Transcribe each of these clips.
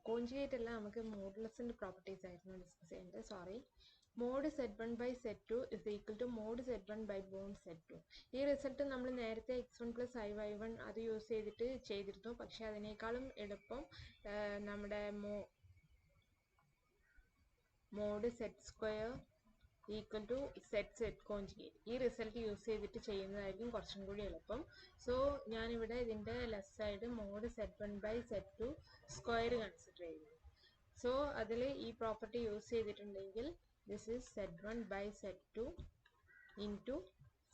Conjugate എല്ലാം നമുക്ക് മോഡുലസിൻ്റെ പ്രോപ്പർട്ടീസ് ആയിരുന്നു ഡിസ്കസ് ചെയ്യുന്നത്. Sorry. Mod Z1 by Z2 is equal to mod Z1 by mod Z2. ഈ റിസൾട്ട് നമ്മൾ നേരത്തെ x1 plus iy1 അത് യൂസ് ചെയ്തിട്ട് ചെയ്തിരുന്നു. പക്ഷെ അതിനേക്കാളും എളുപ്പം നമ്മുടെ mod Z² equal to Z conjugate ഈ റിസൾട്ട് യൂസ് ചെയ്തിട്ട് ചെയ്യുന്നതായിരിക്കും കുറച്ചും കൂടി എളുപ്പം. സോ ഞാനിവിടെ ഇതിൻ്റെ left side mod Z1 by Z2 square consider ചെയ്യുന്നു. സോ അതിൽ ഈ പ്രോപ്പർട്ടി യൂസ് ചെയ്തിട്ടുണ്ടെങ്കിൽ this is Z1 by Z2 into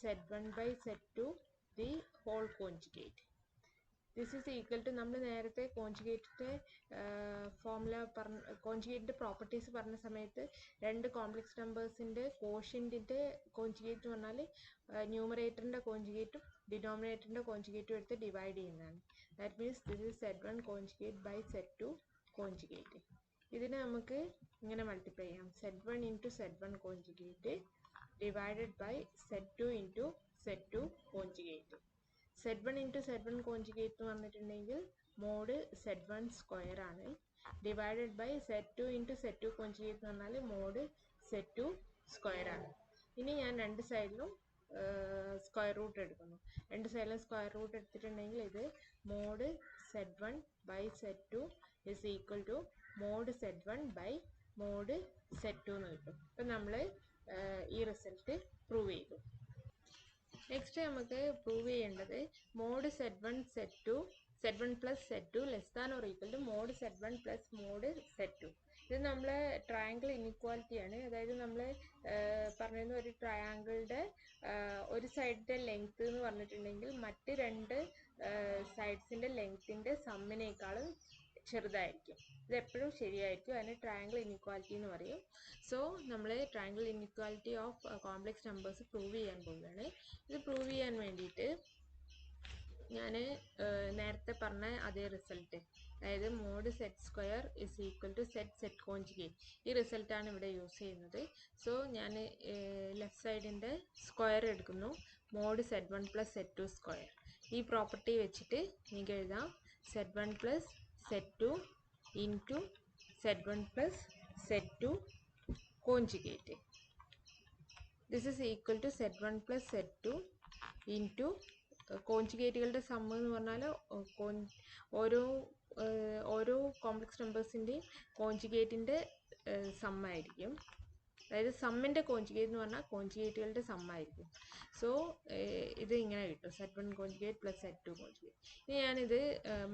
Z1 by Z2 the whole conjugate. This is equal to നമ്മൾ നേരത്തെ കോൺജുഗേറ്റിൻ്റെ കോൺജുഗേറ്റിൻ്റെ പ്രോപ്പർട്ടീസ് പറഞ്ഞ സമയത്ത് രണ്ട് കോംപ്ലക്സ് നമ്പേഴ്സിൻ്റെ കോഷ്യൻറ്റിൻ്റെ കോൺജുഗേറ്റ് എന്ന് പറഞ്ഞാൽ ന്യൂമറേറ്ററിൻ്റെ കോൺജുഗേറ്റും ഡിനോമിനേറ്ററിൻ്റെ കോൺജുഗേറ്റും എടുത്ത് ഡിവൈഡ് ചെയ്യുന്നതാണ്. That means this is Z1 conjugate by Z2 conjugate. ഇതിനെ നമുക്ക് ഇങ്ങനെ മൾട്ടിപ്ലൈ ചെയ്യാം. Z1 into Z1 conjugate divided by Z2 into Z2 conjugate. Z1 into Z1 conjugate എന്ന് പറഞ്ഞിട്ടുണ്ടെങ്കിൽ മോഡ് Z1 സ്ക്വയർ ആണ്. Divided by Z2 into Z2 conjugate എന്ന് പറഞ്ഞാൽ mod Z2 square ആണ്. ഇനി ഞാൻ രണ്ട് സൈഡിലും സ്ക്വയർ റൂട്ട് എടുക്കുന്നു. രണ്ട് സൈഡിലും സ്ക്വയർ റൂട്ട് എടുത്തിട്ടുണ്ടെങ്കിൽ ഇത് mod Z1 by Z2 is equal to mod Z1 by mod Z2 എന്ന് കിട്ടും. അപ്പം നമ്മൾ ഈ റിസൾട്ട് പ്രൂവ് ചെയ്തു. നെക്സ്റ്റ് നമുക്ക് പ്രൂവ് ചെയ്യേണ്ടത് mod Z1 plus Z2 less than or equal to mod Z1 plus mod Z2. ഇത് നമ്മൾ ട്രയാങ്കിൾ ഇൻഇക്വാലിറ്റിയാണ്. അതായത് നമ്മൾ പറഞ്ഞിരുന്ന ഒരു ട്രയാങ്കിളുടെ ഒരു സൈഡിൻ്റെ ലെങ്ത് എന്ന് പറഞ്ഞിട്ടുണ്ടെങ്കിൽ മറ്റ് രണ്ട് സൈഡ്സിൻ്റെ ലെങ്ത്തിൻ്റെ സമ്മിനേക്കാളും ചെറുതായിരിക്കും. ഇത് എപ്പോഴും ശരിയായിരിക്കും. അതിന് ട്രയാങ്കിൾ ഇൻഇക്വാലിറ്റി എന്ന് പറയും. സോ നമ്മൾ triangle inequality of complex numbers prove ചെയ്യാൻ പോവുകയാണ്. ഇത് പ്രൂവ് ചെയ്യാൻ വേണ്ടിയിട്ട് ഞാൻ നേരത്തെ പറഞ്ഞ അതേ റിസൾട്ട്, അതായത് mod Z² is equal to Z conjugate, ഈ റിസൾട്ടാണ് ഇവിടെ യൂസ് ചെയ്യുന്നത്. സോ ഞാൻ ലെഫ്റ്റ് സൈഡിൻ്റെ സ്ക്വയർ എടുക്കുന്നു. Mod Z1 plus Z2 square. ഈ പ്രോപ്പർട്ടി വെച്ചിട്ട് നിങ്ങൾക്ക് എഴുതാം Z1 plus Z2 into Z1 plus Z2 conjugate. This is equal to Z1 plus Z2 into കോൺജുഗേറ്റുകളുടെ സമ്മ് എന്ന് പറഞ്ഞാൽ ഓരോ കോംപ്ലക്സ് നമ്പേഴ്സിൻ്റെയും കോൺജുഗേറ്റിൻ്റെ സമ്മായിരിക്കും. അതായത് സമ്മിൻ്റെ കോൺജുഗേറ്റ് എന്ന് പറഞ്ഞാൽ കോൺജുഗേറ്റുകളുടെ സമ്മായിരിക്കും. സോ ഇത് ഇങ്ങനെ കിട്ടും Z1 conjugate plus Z2 conjugate. ഇനി ഞാനിത്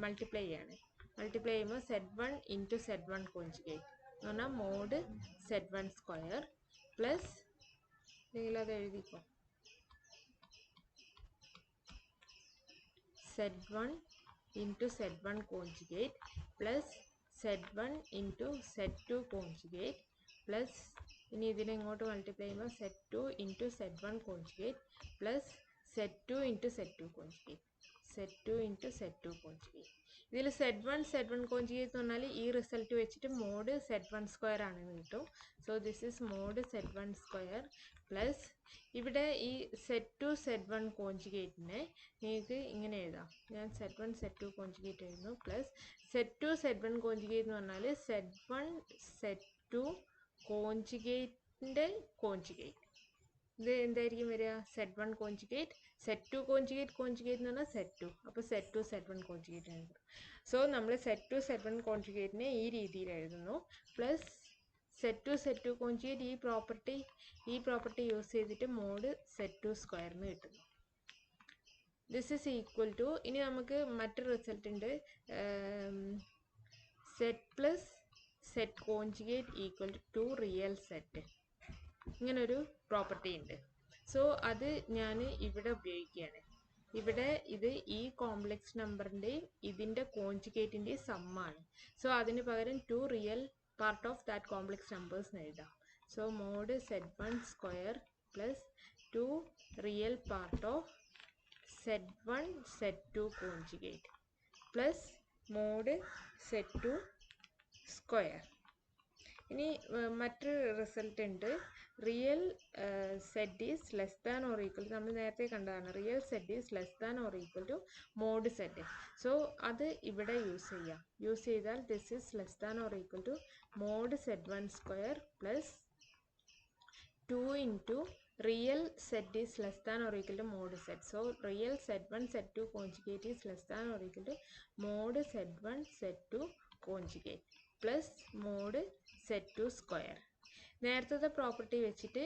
മൾട്ടിപ്ലൈ ചെയ്യാണ്. മൾട്ടിപ്ലൈ ചെയ്യുമ്പോൾ Z1 ഇൻറ്റു Z1 കോൺജുഗേറ്റ് എന്ന് പറഞ്ഞാൽ മോഡ് Z1 സ്ക്വയർ പ്ലസ് നിങ്ങളത് എഴുതിക്കോ Z1 into Z1 conjugate plus Z1 into Z2 conjugate plus ഇനി ഇതിനെ ഇങ്ങോട്ട് മൾട്ടിപ്ലൈ ചെയ്യുമ്പോൾ Z2 into Z1 conjugate plus Z2 into Z2 conjugate. Z2 into Z2 conjugate. ഇതിൽ Z1 conjugate എന്ന് പറഞ്ഞാൽ ഈ റിസൾട്ട് വെച്ചിട്ട് മോഡ് Z1 സ്ക്വയർ ആണെന്ന് കിട്ടും. So this is mod Z1 square plus ഇവിടെ ഈ Z1 കോൺജുഗേറ്റിനെ നിങ്ങൾക്ക് ഇങ്ങനെ എഴുതാം. ഞാൻ Z2 കോൺജുഗേറ്റ് എഴുതുന്നു പ്ലസ് Z1 കോൺജുഗേറ്റ് എന്ന് പറഞ്ഞാൽ Z2 കോൺജുഗേറ്റിൻ്റെ കോൺജുഗേറ്റ്. ഇത് എന്തായിരിക്കും വരിക? Z1 കോൺജുഗേറ്റ് Z2 കോൺജുഗേറ്റ് എന്ന് പറഞ്ഞാൽ Z2. അപ്പോൾ Z1 കോൺജുഗേറ്റ് എഴുതുന്നു. സോ നമ്മൾ Z1 കോൺജുഗേറ്റിനെ ഈ രീതിയിൽ എഴുതുന്നു പ്ലസ് Z2 കോൺജുഗേറ്റ് ഈ പ്രോപ്പർട്ടി യൂസ് ചെയ്തിട്ട് മോഡ് Z2 സ്ക്വയറിന് കിട്ടുന്നു. ദിസ് ഈസ് ഈക്വൽ ടു, ഇനി നമുക്ക് മറ്റൊരു റിസൾട്ട് ഉണ്ട്, Z plus Z conjugate equal to real zed. ഇങ്ങനൊരു പ്രോപ്പർട്ടി ഉണ്ട്. സോ അത് ഞാൻ ഇവിടെ ഉപയോഗിക്കുകയാണ്. ഇവിടെ ഇത് ഈ കോംപ്ലക്സ് നമ്പറിൻ്റെയും ഇതിൻ്റെ കോൺജുഗേറ്റിൻ്റെയും സമ്മാണ്. സോ അതിന് പകരം 2 real part of that complex numbers എഴുതാം. So mod Z1 square plus 2 real part of Z1 Z2 conjugate plus mod Z2 square. ഇനി മറ്റൊരു റിസൾട്ട് ഉണ്ട്. Real z is less than or equal to, നമ്മൾ നേരത്തെ കണ്ടതാണ്, real z is less than or equal to mod z. So അത് ഇവിടെ use ചെയ്താൽ this is less than or equal to mod set 1 square plus 2 into real set is less than or equal to mod set. So real set 1 set 2 conjugate is less than or equal to mod set 1 set 2 conjugate plus mod set 2 square. നേരത്തെ property വെച്ചിട്ട്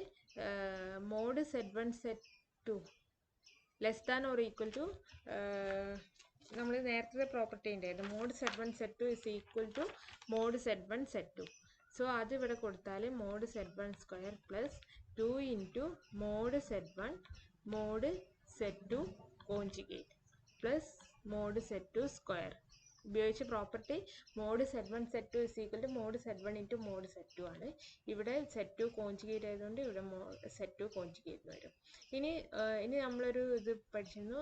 mod set 1 set 2 less than or equal to, നമ്മൾ നേരത്തെ property ഉണ്ടായിരുന്നു, mod set 1 set 2 is equal to mod set 1 set 2. So അത് ഇവിടെ കൊടുത്താൽ mod set 1 square plus 2 into mod set 1 mod set 2 conjugate plus mod set 2 square ഉപയോഗിച്ച property mod set 1 set 2 is equal to mod set 1 into mod set 2 ആണ്. ഇവിടെ set 2 conjugate ആയതുകൊണ്ട് ഇവിടെ set 2 conjugate വരും. ഇനി നമ്മളൊരു ഇത് പഠിച്ചിരുന്നു,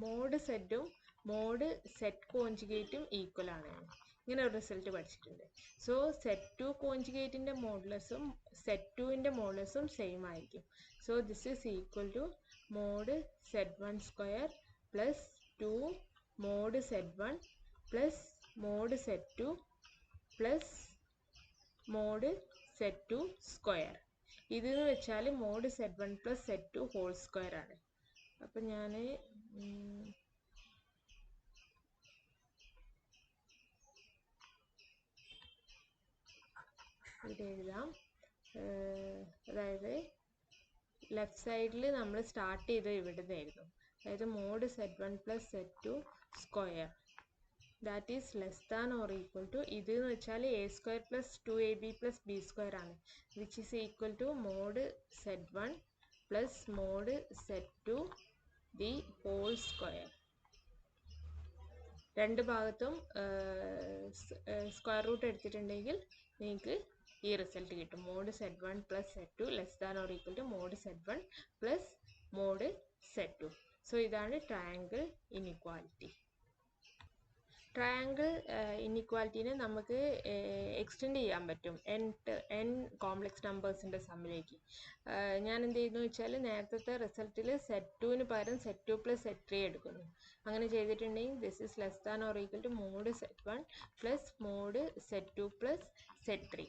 മോഡ് സെറ്റും മോഡ് സെറ്റ് കോഞ്ചുഗേറ്റും ഈക്വൽ ആണ്, ഇങ്ങനെ ഒരു റിസൾട്ട് പഠിച്ചിട്ടുണ്ട്. സോ സെറ്റ് 2 കോഞ്ചുഗേറ്റിൻ്റെ മോഡുലസും സെറ്റ് 2ൻ്റെ മോഡുലസും സെയിം ആയിരിക്കും. So this is equal to mod set 1 square plus 2 mod set 1 plus mod set 2 plus mod set 2 square. ഇതെന്ന് വെച്ചാൽ mod set 1 plus set 2 whole square ആണ്. അപ്പം ഞാൻ ഇവിടെ എഴുതാം. അതായത് ലെഫ്റ്റ് സൈഡിൽ നമ്മൾ സ്റ്റാർട്ട് ചെയ്ത് ഇവിടുന്നായിരുന്നു, അതായത് mod set 1 plus set 2 square that is less than or equal to, ഇത് എന്ന് വെച്ചാൽ a square plus 2ab plus b square ആണ്, which is equal to mod set 1 plus mod set 2 the whole square. രണ്ട് ഭാഗത്തും square root എടുത്തിട്ടുണ്ടെങ്കിൽ നിങ്ങൾക്ക് ഈ result കിട്ടും. Mod set 1 plus set 2 less than or equal to mod set 1 plus mod set 2. So ഇതാണ് triangle inequality. Triangle ഇൻഇക്വാലിറ്റീനെ നമുക്ക് extend ചെയ്യാൻ പറ്റും n കോംപ്ലക്സ് നമ്പേഴ്സിൻ്റെ സമ്മിലേക്ക്. ഞാൻ എന്ത് ചെയ്യുന്നു വെച്ചാൽ നേരത്തെ റിസൾട്ടിൽ സെറ്റ് 2ന് പകരം സെറ്റ് 2 പ്ലസ് സെറ്റ് 3 എടുക്കുന്നു. അങ്ങനെ ചെയ്തിട്ടുണ്ടെങ്കിൽ this is less than or equal to mod set 1 plus mod set 2 plus z 3.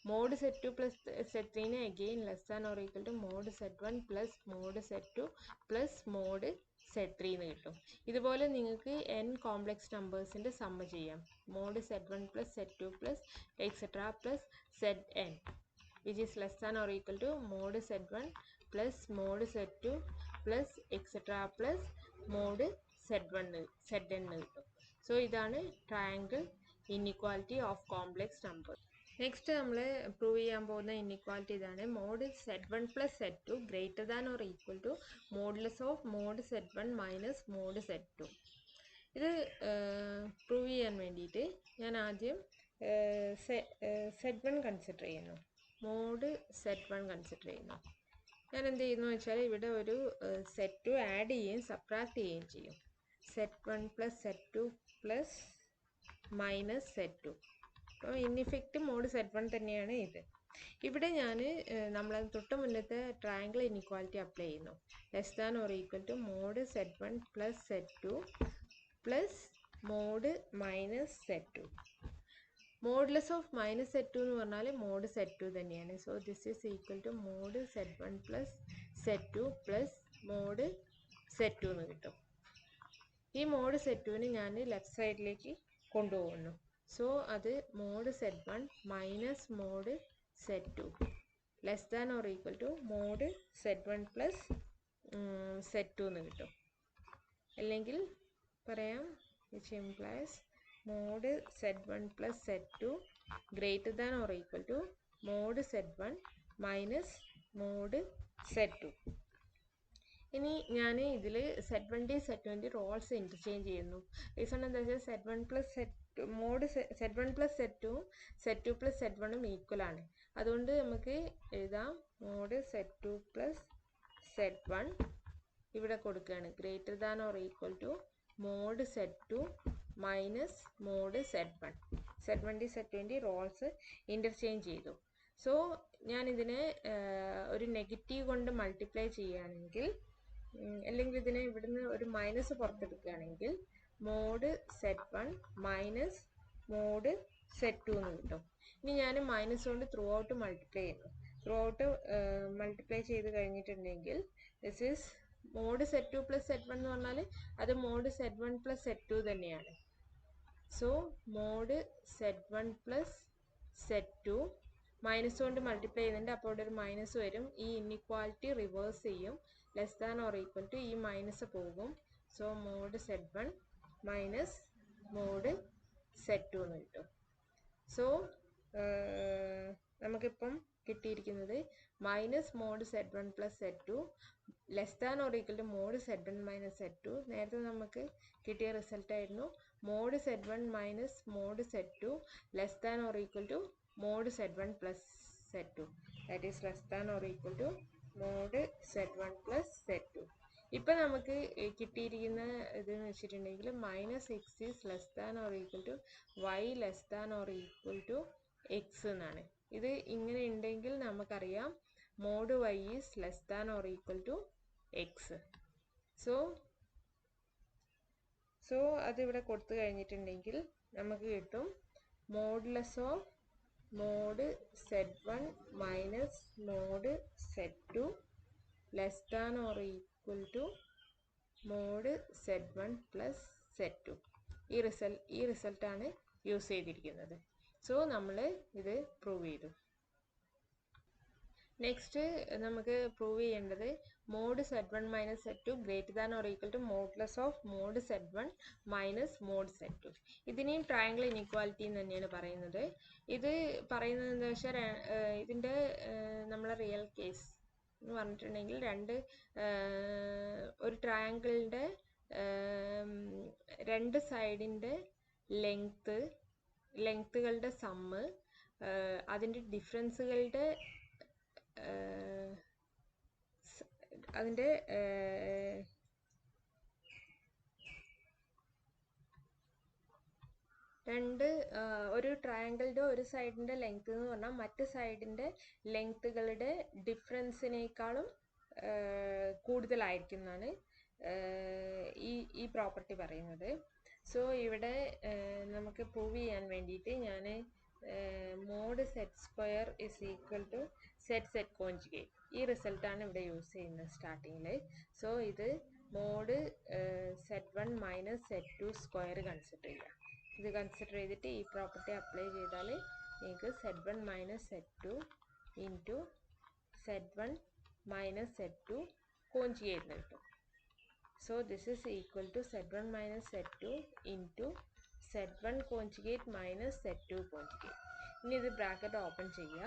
Mod set 2 plus z 3നെ again less than or equal to mod set 1 plus mod set 2 plus mod z 3 എന്ന് കിട്ടും. ഇതുപോലെ നിങ്ങൾക്ക് n complex നമ്പേഴ്സിൻ്റെ sum ചെയ്യാം. Mod set 1 plus set 2 plus etcetera plus z n which is less than or equal to mod set 1 plus mod set 2 plus etcetera plus mod zed n എന്ന് കിട്ടും. So ഇതാണ് triangle inequality of complex number. Next നമ്മൾ prove ചെയ്യാൻ പോകുന്ന inequality ഇതാണ്. Mod set 1 plus set 2 greater than or equal to modulus of mod set 1 minus mod set 2. ഇത് prove ചെയ്യാൻ വേണ്ടിയിട്ട് ഞാൻ ആദ്യം സെറ്റ് 1 കൺസിഡർ ചെയ്യുന്നു, മോഡ് സെറ്റ് 1 കൺസിഡർ ചെയ്യുന്നു. ഞാൻ എന്ത് ചെയ്യുന്നു വെച്ചാൽ ഇവിടെ ഒരു സെറ്റ് 2 ആഡ് ചെയ്യുകയും സബ്ട്രാക്ട് ചെയ്യുകയും ചെയ്യും. Set 1 plus set 2 plus minus zed 2. അപ്പോൾ ഇൻ ഇഫക്റ്റ് മോഡ് സെറ്റ് 1 തന്നെയാണ് ഇത്. ഇവിടെ ഞാൻ നമ്മൾ തൊട്ട് മുന്നത്തെ ട്രയാങ്കിൾ ഇൻഇക്വാലിറ്റി അപ്ലൈ ചെയ്യുന്നു. Less than or equal to mod set 1 plus set 2 plus mod minus zed 2. Modulus of minus zed 2 എന്ന് പറഞ്ഞാൽ മോഡ് സെറ്റ് 2 തന്നെയാണ്. So this is equal to mod set 1 plus set 2 plus mod set 2 എന്ന് കിട്ടും. ഈ mod set 2ന് ഞാൻ left സൈഡിലേക്ക് കൊണ്ടുപോകുന്നു. So അത് mod set 1 minus mod set 2 less than or equal to mod set 1 plus set 2 എന്ന് കിട്ടും. അല്ലെങ്കിൽ പറയാം which implies mod set 1 plus set 2 greater than or equal to mod set 1 minus mod set 2. ഇനി ഞാൻ ഇതിൽ set 1 set 2 roles interchange ചെയ്യുന്നു. Reason എന്താ വെച്ചാൽ set 1 plus set mod set 1 plus set 2 set 2 plus set 1 equal ആണ്. അതുകൊണ്ട് നമുക്ക് എഴുതാം മോഡ് സെറ്റ് 2 പ്ലസ് സെറ്റ് 1 ഇവിടെ കൊടുക്കുകയാണ് greater than or equal to mod set 2 minus mod set 1. Z1 Z2 roles interchange ചെയ്തു. സോ ഞാനിതിനെ ഒരു നെഗറ്റീവ് കൊണ്ട് മൾട്ടിപ്ലൈ ചെയ്യുകയാണെങ്കിൽ, അല്ലെങ്കിൽ ഇതിനെ ഇവിടുന്ന് ഒരു മൈനസ് പുറത്തെടുക്കുകയാണെങ്കിൽ mod Z1 minus mod Z2 എന്ന് കിട്ടും. ഇനി ഞാൻ മൈനസ് കൊണ്ട് ത്രൂ ഔട്ട് മൾട്ടിപ്ലൈ ചെയ്യുന്നു. ത്രൂ ഔട്ട് മൾട്ടിപ്ലൈ ചെയ്ത് കഴിഞ്ഞിട്ടുണ്ടെങ്കിൽ this is mode Z2 plus Z1 എന്ന് പറഞ്ഞാൽ അത് മോഡ് Z1 പ്ലസ് Z2 തന്നെയാണ്. So mod Z1 plus Z2 minus കൊണ്ട് മൾട്ടിപ്ലൈ ചെയ്യുന്നുണ്ട്, അപ്പോൾ ഇവിടെ ഒരു മൈനസ് വരും. ഈ ഇൻഇക്വാലിറ്റി റിവേഴ്സ് ചെയ്യും. Less than or equal to ഈ മൈനസ് പോകും. So mod Z1 minus mod Z2 എന്ന് കിട്ടും. സോ നമുക്കിപ്പം കിട്ടിയിരിക്കുന്നത് minus mod Z1 plus Z2 less than or equal to mod Z1 minus Z2. നേരത്തെ നമുക്ക് കിട്ടിയ റിസൾട്ട് ആയിരുന്നു mod Z1 minus mod Z2 less than or equal to mod Z1 plus Z2. That is less than or equal to mod Z1 plus Z2. ഇപ്പം നമുക്ക് കിട്ടിയിരിക്കുന്ന ഇതെന്ന് വെച്ചിട്ടുണ്ടെങ്കിൽ minus x is less than or equal to y less than or equal to x എന്നാണ്. ഇത് ഇങ്ങനെ ഉണ്ടെങ്കിൽ നമുക്കറിയാം mod y is less than or equal to x. So അതിവിടെ കൊടുത്തു കഴിഞ്ഞിട്ടുണ്ടെങ്കിൽ നമുക്ക് കിട്ടും modulus of mod Z1 minus mod Z2 less than or equal to mod Z1 plus Z2. ഈ റിസൾട്ടാണ് യൂസ് ചെയ്തിരിക്കുന്നത്. സോ നമ്മൾ ഇത് പ്രൂവ് ചെയ്തു. നെക്സ്റ്റ് നമുക്ക് പ്രൂവ് ചെയ്യേണ്ടത് mod Z1 minus Z2 greater than or equal to modulus of mod Z1 minus mod Z2. ഇതിനെയും triangle inequality എന്ന് തന്നെയാണ് പറയുന്നത്. ഇത് പറയുന്നത് എന്താ വെച്ചാൽ ഇതിൻ്റെ നമ്മളെ റിയൽ കേസ് എന്ന് പറഞ്ഞിട്ടുണ്ടെങ്കിൽ ഒരു ട്രയാങ്കിളിൻ്റെ രണ്ട് സൈഡിൻ്റെ ലെങ്ത്തുകളുടെ സമ്മ്, അതിൻ്റെ ഡിഫറൻസുകളുടെ ഒരു ട്രയാങ്കിളിൻ്റെ ഒരു സൈഡിൻ്റെ ലെങ്ത് എന്ന് പറഞ്ഞാൽ മറ്റ് സൈഡിൻ്റെ ലെങ്ത്തുകളുടെ ഡിഫറൻസിനേക്കാളും കൂടുതലായിരിക്കും എന്നാണ് ഈ പ്രോപ്പർട്ടി പറയുന്നത്. സോ ഇവിടെ നമുക്ക് പ്രൂവ് ചെയ്യാൻ വേണ്ടിയിട്ട് ഞാൻ mod Z² is equal to Z conjugate, ഈ റിസൾട്ടാണ് ഇവിടെ യൂസ് ചെയ്യുന്നത് സ്റ്റാർട്ടിങ്ങിൽ. സോ ഇത് mod Z1 minus Z2 square consider ചെയ്യുക. ഇത് കൺസിഡർ ചെയ്തിട്ട് ഈ പ്രോപ്പർട്ടി അപ്ലൈ ചെയ്താൽ നിങ്ങൾക്ക് Z1 minus Z2 into Z1 minus Z2 conjugate എന്ന് കിട്ടും. So this is equal to Z1 minus Z2 into Z1 conjugate minus Z2 conjugate. ഇനി ഇത് ബ്രാക്കറ്റ് ഓപ്പൺ ചെയ്യുക.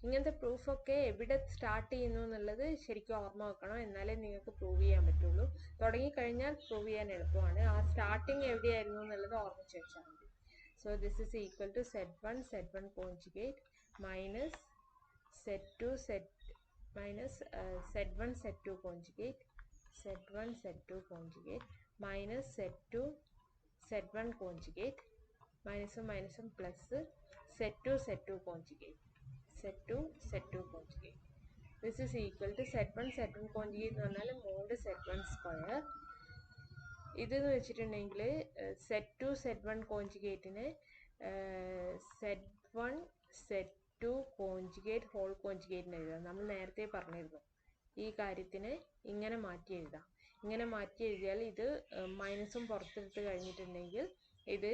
ഇങ്ങനത്തെ പ്രൂഫൊക്കെ എവിടെ സ്റ്റാർട്ട് ചെയ്യുന്നു എന്നുള്ളത് ശരിക്കും ഓർമ്മ വെക്കണം, എന്നാലേ നിങ്ങൾക്ക് പ്രൂവ് ചെയ്യാൻ പറ്റുള്ളൂ. തുടങ്ങിക്കഴിഞ്ഞാൽ പ്രൂവ് ചെയ്യാൻ എളുപ്പമാണ്. ആ സ്റ്റാർട്ടിങ് എവിടെയായിരുന്നു എന്നുള്ളത് ഓർമ്മിച്ച് വെച്ചാൽ മതി. So this is equal to Z1 conjugate minus Z1 Z2 conjugate minus Z1 conjugate മൈനസും മൈനസും plus Z2 conjugate. This is equal to Z1 conjugate എന്ന് പറഞ്ഞാൽ മോഡ് Z1 സ്ക്വയർ. ഇതെന്ന് വെച്ചിട്ടുണ്ടെങ്കിൽ Z1 കോൺജുഗേറ്റിനെ Z1 Z2 conjugate whole കോൺജുഗേറ്റിന് എഴുതാം. നമ്മൾ നേരത്തെ പറഞ്ഞിരുന്നു ഈ കാര്യത്തിന് ഇങ്ങനെ മാറ്റി എഴുതാം. ഇങ്ങനെ മാറ്റി എഴുതിയാൽ ഇത് മൈനസും പുറത്തെടുത്ത് കഴിഞ്ഞിട്ടുണ്ടെങ്കിൽ ഇത്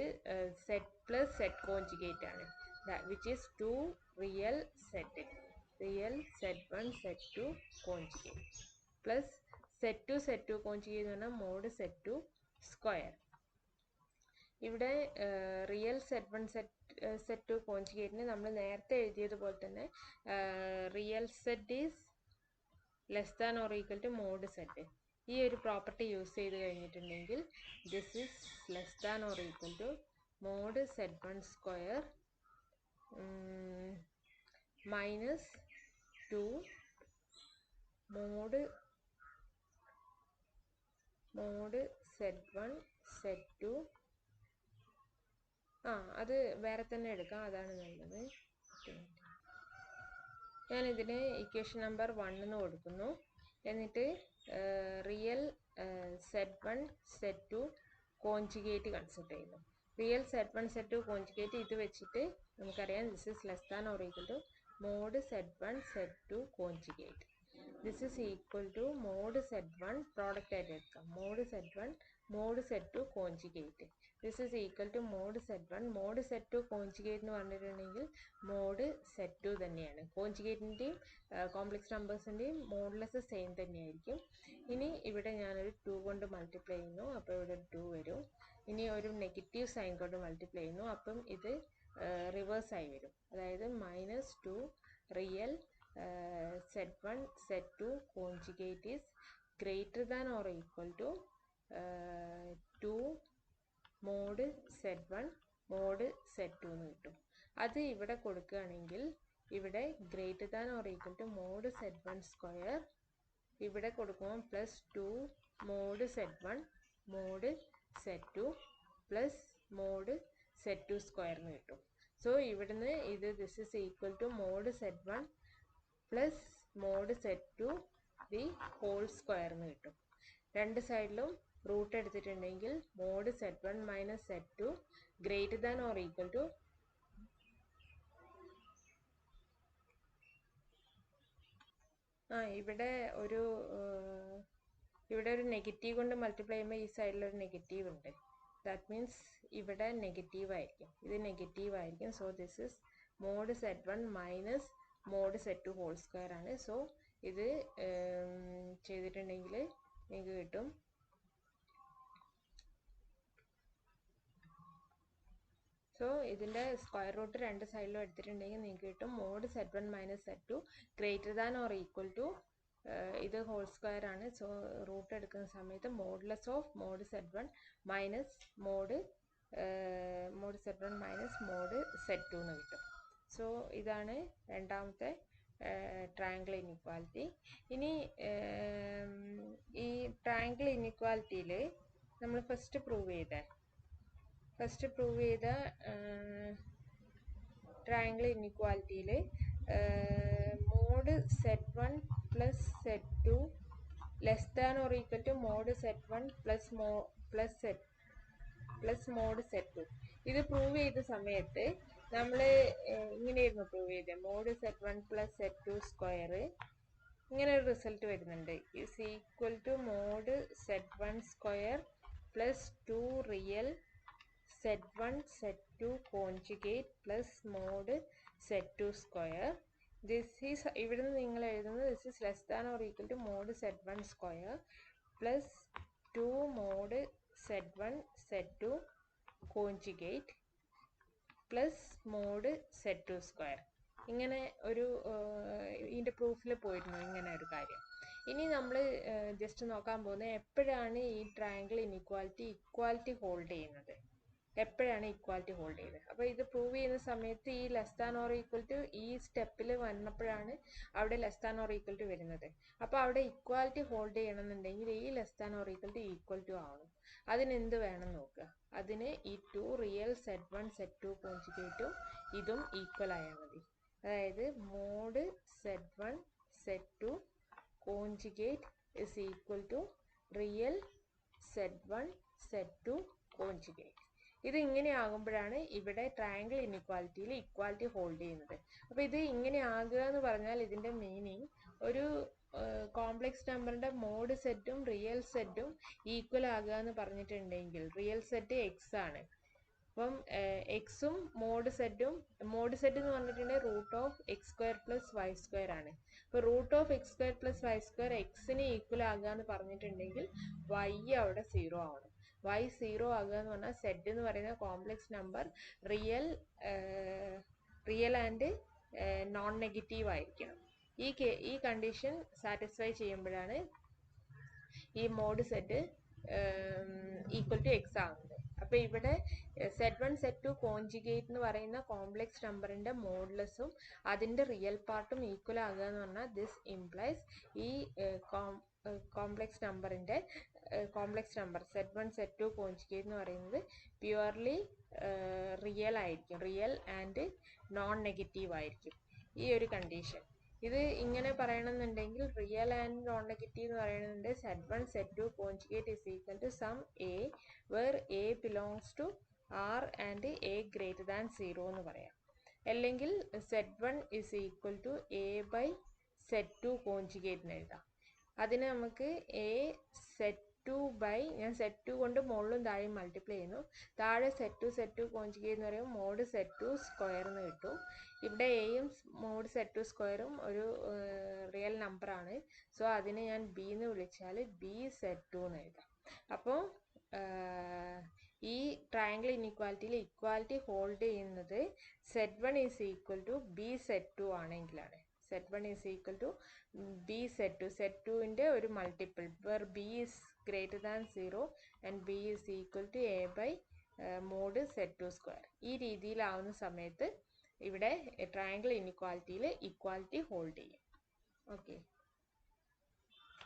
Z പ്ലസ് Z കോൺജുഗേറ്റ് ആണ്, which is 2 real Z1 Z2 conjugate plus Z2 conjugate എന്ന് പറഞ്ഞാൽ മോഡ് Z2 സ്ക്വയർ. ഇവിടെ റിയൽ Z1 Z2 കോൺജുഗേറ്റിന് നമ്മൾ നേരത്തെ എഴുതിയതുപോലെ തന്നെ real Z is less than or equal to mod Z. ഈ ഒരു പ്രോപ്പർട്ടി യൂസ് ചെയ്ത് കഴിഞ്ഞിട്ടുണ്ടെങ്കിൽ this is less than or equal to mod Z1 square minus 2 mod Z1 Z2 അത് വേറെ തന്നെ എടുക്കാം, അതാണ് നല്ലത്. ഞാനിതിന് ഇക്വേഷൻ നമ്പർ 1 എന്ന് കൊടുക്കുന്നു. എന്നിട്ട് real Z1 Z2 conjugate consider ചെയ്യുന്നു. റിയൽ Z1 Z2 കോൺജുഗേറ്റ് ഇത് വെച്ചിട്ട് നമുക്കറിയാം this is less than or equal to mod Z1 Z2 conjugate. This is equal to mod Z1 product ആയിട്ട് എടുക്കാം, mod Z1 mod Z2 conjugate. This is equal to mod Z1 mod Z2 conjugate എന്ന് പറഞ്ഞിട്ടുണ്ടെങ്കിൽ mod Z2 തന്നെയാണ്. കോൺജുഗേറ്റിൻ്റെയും complex നമ്പേഴ്സിൻ്റെയും modulus same തന്നെയായിരിക്കും. ഇനി ഇവിടെ ഞാനൊരു 2 കൊണ്ട് മൾട്ടിപ്ലൈ ചെയ്യുന്നു, അപ്പോൾ ഇവിടെ ഒരു 2 വരും. ഇനി ഒരു നെഗറ്റീവ് സൈൻ കൊണ്ട് മൾട്ടിപ്ലൈ ചെയ്യുന്നു, അപ്പം ഇത് റിവേഴ്സായി വരും. അതായത് -2 real Z1 Z2 conjugate is greater than or equal to 2 mod Z1 mod Z2 എന്ന് കിട്ടും. അത് ഇവിടെ കൊടുക്കുകയാണെങ്കിൽ ഇവിടെ greater than or equal to mod Z1 square, ഇവിടെ കൊടുക്കുമ്പോൾ +2 mod Z1 mod Z2 plus mod Z2 square എന്ന് കിട്ടും. സോ ഇവിടുന്ന് ഇത് this is equal to mod Z1 plus mod Z2 the whole square എന്ന് കിട്ടും. രണ്ട് സൈഡിലും റൂട്ട് എടുത്തിട്ടുണ്ടെങ്കിൽ mod Z1 minus Z2 greater than or equal to ഇവിടെ ഒരു നെഗറ്റീവ് കൊണ്ട് മൾട്ടിപ്ലൈ ചെയ്യുമ്പോൾ ഈ സൈഡിലൊരു നെഗറ്റീവ് ഉണ്ട്. ദാറ്റ് മീൻസ് ഇവിടെ നെഗറ്റീവ് ആയിരിക്കും, ഇത് നെഗറ്റീവ് ആയിരിക്കും. So this is mod Z1 minus mod Z2 whole square ആണ്. സോ ഇത് ചെയ്തിട്ടുണ്ടെങ്കിൽ നിങ്ങൾക്ക് കിട്ടും ഇതിൻ്റെ സ്ക്വയർ റൂട്ട് രണ്ട് സൈഡിലും എടുത്തിട്ടുണ്ടെങ്കിൽ നിങ്ങൾക്ക് കിട്ടും mod Z1 minus Z2 greater than or equal to ഇത് ഹോൾ സ്ക്വയർ ആണ്. സോ റൂട്ട് എടുക്കുന്ന സമയത്ത് modulus of mod Z1 minus mod Z1 minus mod Z2 എന്ന് കിട്ടും. സോ ഇതാണ് രണ്ടാമത്തെ ട്രയാങ്കിൾ ഇൻഇക്വാലിറ്റി. ഇനി ഈ ട്രയാങ്കിൾ ഇൻഇക്വാലിറ്റിയിൽ നമ്മൾ ഫസ്റ്റ് പ്രൂവ് ചെയ്ത ട്രയാങ്കിൾ ഇൻഇക്വാലിറ്റിയിൽ mod Z1 plus Z2 less than or equal to mod Z1 plus mod Z2 ഇത് പ്രൂവ് ചെയ്ത സമയത്ത് നമ്മൾ ഇങ്ങനെയായിരുന്നു പ്രൂവ് ചെയ്തത്, mode Z1 plus Z2 square ഇങ്ങനെ ഒരു റിസൾട്ട് വരുന്നുണ്ട്. Is equal to mod Z1 square plus 2 real Z1 Z2 conjugate plus mod Z2 square. This is ഇവിടുന്ന് നിങ്ങൾ എഴുതുന്നത് this is less than or equal to mod Z1 square plus 2 mod Z1 Z2 conjugate plus mod Z2 square. ഇങ്ങനെ ഒരു ഇതിൻ്റെ പ്രൂഫിൽ പോയിരുന്നു ഇങ്ങനെ ഒരു കാര്യം. ഇനി നമ്മൾ ജസ്റ്റ് നോക്കാൻ പോകുന്നത് എപ്പോഴാണ് ഈ ട്രയാങ്കിൾ ഇക്വാലിറ്റി ഹോൾഡ് ചെയ്യുന്നത്, അപ്പോൾ ഇത് പ്രൂവ് ചെയ്യുന്ന സമയത്ത് ഈ less than or equal to ഈ സ്റ്റെപ്പിൽ വന്നപ്പോഴാണ് അവിടെ less than or equal to വരുന്നത്. അപ്പോൾ അവിടെ ഇക്വാലിറ്റി ഹോൾഡ് ചെയ്യണമെന്നുണ്ടെങ്കിൽ ഈ less than or equal to equal to ആവണം. അതിനെന്ത് വേണം നോക്കുക, അതിന് ഈ 2 റിയൽ Z1 Z2 കോൺജുഗേറ്റും ഇതും ഈക്വൽ ആയാൽ മതി. അതായത് mod Z1 Z2 conjugate is equal to real Z1 Z2 conjugate. ഇത് ഇങ്ങനെ ആകുമ്പോഴാണ് ഇവിടെ ട്രയാങ്കിൾ ഇൻഇക്വാലിറ്റിയിൽ ഇക്വാലിറ്റി ഹോൾഡ് ചെയ്യുന്നത്. അപ്പോൾ ഇത് ഇങ്ങനെ ആകുക എന്ന് പറഞ്ഞാൽ ഇതിൻ്റെ മീനിങ് ഒരു കോംപ്ലക്സ് നമ്പറിൻ്റെ മോഡ് സെറ്റും റിയൽ സെറ്റും ഈക്വൽ ആകുക എന്ന് പറഞ്ഞിട്ടുണ്ടെങ്കിൽ റിയൽ സെറ്റ് എക്സ് ആണ്. അപ്പം എക്സും മോഡ് സെറ്റ് എന്ന് പറഞ്ഞിട്ടുണ്ടെങ്കിൽ root of x square plus y square ആണ്. അപ്പോൾ root of x square plus y square എക്സിന് ഈക്വൽ ആകുക എന്ന് പറഞ്ഞിട്ടുണ്ടെങ്കിൽ വൈ അവിടെ 0 ആവണം. വൈ 0 ആകുക എന്ന് പറഞ്ഞാൽ സെറ്റ് എന്ന് പറയുന്ന complex number real and non negative ആയിരിക്കണം. ഈ കണ്ടീഷൻ സാറ്റിസ്ഫൈ ചെയ്യുമ്പോഴാണ് ഈ mod set equal to x ആകുന്നത്. അപ്പോൾ ഇവിടെ Z1 Z2 കോൺജുഗേറ്റ് എന്ന് പറയുന്ന കോംപ്ലക്സ് നമ്പറിൻ്റെ മോഡുലസും അതിൻ്റെ റിയൽ പാർട്ടും ഈക്വൽ ആകുക എന്ന് പറഞ്ഞാൽ ദിസ് ഇംപ്ലൈസ് ഈ complex number Z1 Z2 conjugate എന്ന് പറയുന്നത് പ്യുവർലി റിയൽ ആയിരിക്കും, റിയൽ ആൻഡ് നോൺ നെഗറ്റീവ് ആയിരിക്കും. ഈ ഒരു കണ്ടീഷൻ ഇത് ഇങ്ങനെ പറയണമെന്നുണ്ടെങ്കിൽ റിയൽ ആൻഡ് നോൺ നെഗറ്റീവ് എന്ന് പറയണമെന്നുണ്ടെങ്കിൽ Z1 Z2 conjugate is equal to some A where A belongs to R and A greater than 0 എന്ന് പറയാം. അല്ലെങ്കിൽ Z1 is equal to A by Z2 conjugate എന്ന് എഴുതാം. അതിന് നമുക്ക് Z2 ബൈ, ഞാൻ Z2 കൊണ്ട് മുകളിലും താഴെയും മൾട്ടിപ്ലൈ ചെയ്യുന്നു. താഴെ Z2 കോൺജുഗേറ്റ് എന്ന് പറയുമ്പോൾ മോഡ് Z2 സ്ക്വയർ എന്ന് കിട്ടും. ഇവിടെ എയും മോഡ് Z2 സ്ക്വയറും ഒരു റിയൽ നമ്പറാണ്. സോ അതിനെ ഞാൻ ബി എന്ന് വിളിച്ചാൽ BZ2 എന്ന് എഴുതാം. അപ്പോൾ ഈ ട്രയാങ്കിൾ ഇൻഇക്വാലിറ്റിയിൽ ഇക്വാലിറ്റി ഹോൾഡ് ചെയ്യുന്നത് Z1 is equal to BZ2 ആണെങ്കിലാണ്. Z1 is equal to BZ2, Z2ൻ്റെ ഒരു multiple where B is greater than 0 and B is equal to A by mod Z2 square. ഈ രീതിയിലാവുന്ന സമയത്ത് ഇവിടെ ട്രയാങ്കിൾ ഇൻഇക്വാലിറ്റിയിൽ ഇക്വാലിറ്റി ഹോൾഡ് ചെയ്യും. Okay.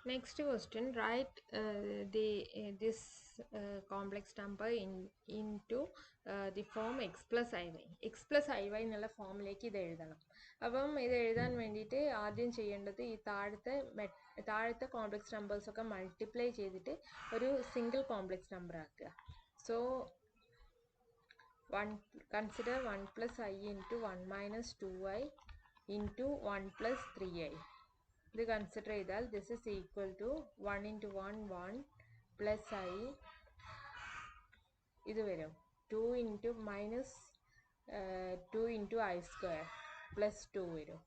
Next question, write this complex number into the form x plus iy. x plus iy എന്നുള്ള ഫോമിലേക്ക് ഇത് എഴുതണം. അപ്പം ഇത് എഴുതാൻ വേണ്ടിയിട്ട് ആദ്യം ചെയ്യേണ്ടത് ഈ താഴത്തെ കോംപ്ലക്സ് നമ്പേഴ്സ് ഒക്കെ മൾട്ടിപ്ലൈ ചെയ്തിട്ട് ഒരു സിംഗിൾ കോംപ്ലക്സ് നമ്പർ ആക്കുക. So consider 1 plus I into 1 minus 2i into 1 plus 3i. ഇത് കൺസിഡർ ചെയ്താൽ this is equal to 1 into 1 1 plus i, ഇത് വരും 2 into minus 2 into I square plus 2 വരും,